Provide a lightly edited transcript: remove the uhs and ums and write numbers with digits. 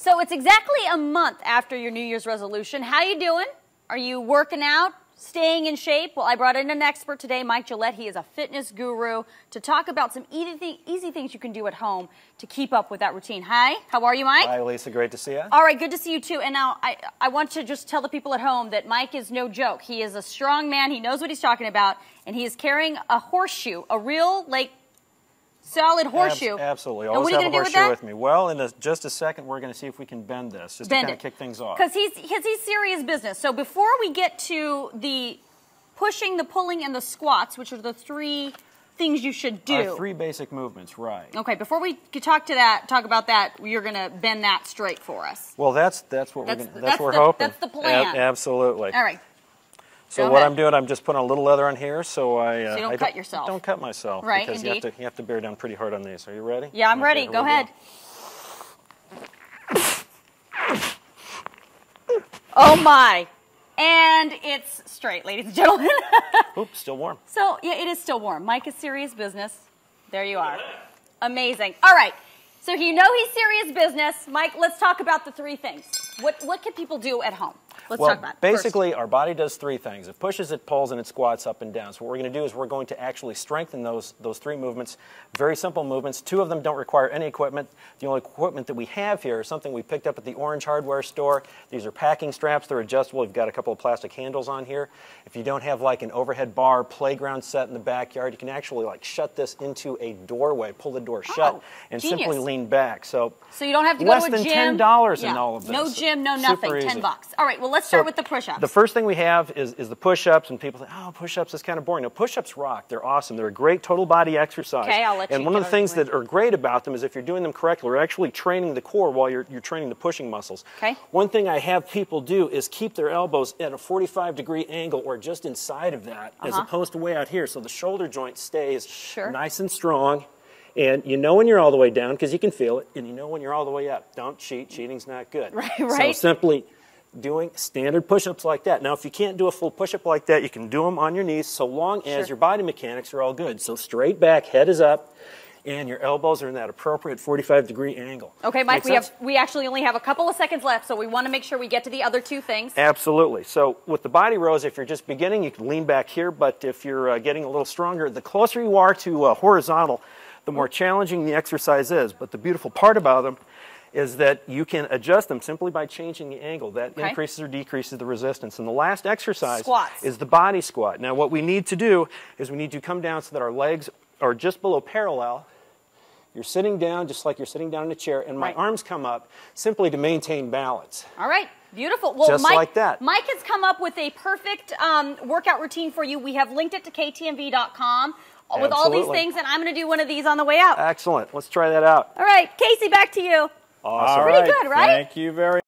So it's exactly a month after your New Year's resolution. How you doing? Are you working out? Staying in shape? Well, I brought in an expert today, Mike Gillette. He is a fitness guru to talk about some easy things you can do at home to keep up with that routine. Hi, how are you, Mike? Hi, Lisa. Great to see you. All right, good to see you, too. And now I want to just tell the people at home that Mike is no joke. He is a strong man. He knows what he's talking about, and he is carrying a horseshoe, a real, solid horseshoe. Absolutely. Always have a horseshoe with me. Well, in just a second, we're going to see if we can bend this, just to kind of kick things off. Because he's serious business. So before we get to the pushing, the pulling, and the squats, which are the three things you should do. Three basic movements, right. Okay, before we talk about that, you're going to bend that straight for us. Well, that's what we're hoping. That's the plan. Absolutely. All right. So what I'm doing, I'm just putting a little leather on here, so you don't cut yourself. Don't cut myself, right? Because you have to bear down pretty hard on these. Are you ready? Yeah, I'm ready. Go ahead. Oh my! And it's straight, ladies and gentlemen. Oops, still warm. So yeah, it is still warm. Mike is serious business. There you are. Amazing. All right. So you know he's serious business, Mike. Let's talk about the three things. What can people do at home? Let's talk about it. Basically, our body does three things. It pushes, it pulls, and it squats up and down. So what we're going to do is we're going to actually strengthen those three movements. Very simple movements. Two of them don't require any equipment. The only equipment that we have here is something we picked up at the Orange Hardware store. These are packing straps. They're adjustable. We've got a couple of plastic handles on here. If you don't have like an overhead bar playground set in the backyard, you can actually shut this into a doorway, pull the door shut, and genius. simply lean back. So you don't have to go to a gym. Less than $10 in all of this. No gym, no nothing. $10. All right, well, let's start with the push-ups. The first thing we have is the push-ups, and people think, oh, push-ups is kind of boring. No, push-ups rock. They're awesome. They're a great total body exercise. Okay, I'll let you. And one of the things that are great about them is if you're doing them correctly, we're actually training the core while you're training the pushing muscles. Okay. One thing I have people do is keep their elbows at a 45-degree angle or just inside of that, as opposed to way out here, so the shoulder joint stays nice and strong. And you know when you're all the way down because you can feel it, and you know when you're all the way up. Don't cheat. Cheating's not good. Right. So simply doing standard push-ups like that. Now, if you can't do a full push-up like that, you can do them on your knees so long as your body mechanics are all good. So straight back, head is up, and your elbows are in that appropriate 45-degree angle. Okay, Mike, we actually only have a couple of seconds left, so we want to make sure we get to the other two things. Absolutely. So with the body rows, if you're just beginning, you can lean back here, but if you're getting a little stronger, the closer you are to horizontal, the more challenging the exercise is. But the beautiful part about them is that you can adjust them simply by changing the angle. That increases or decreases the resistance. And the last exercise is the body squat. Now what we need to do is we need to come down so that our legs are just below parallel. You're sitting down just like you're sitting down in a chair, and my arms come up simply to maintain balance. All right. Beautiful. Well, just like that. Mike has come up with a perfect workout routine for you. We have linked it to KTNV.com. With all these things, and I'm going to do one of these on the way out. Excellent. Let's try that out. All right, Casey, back to you. Awesome. Pretty good, right? Thank you very much.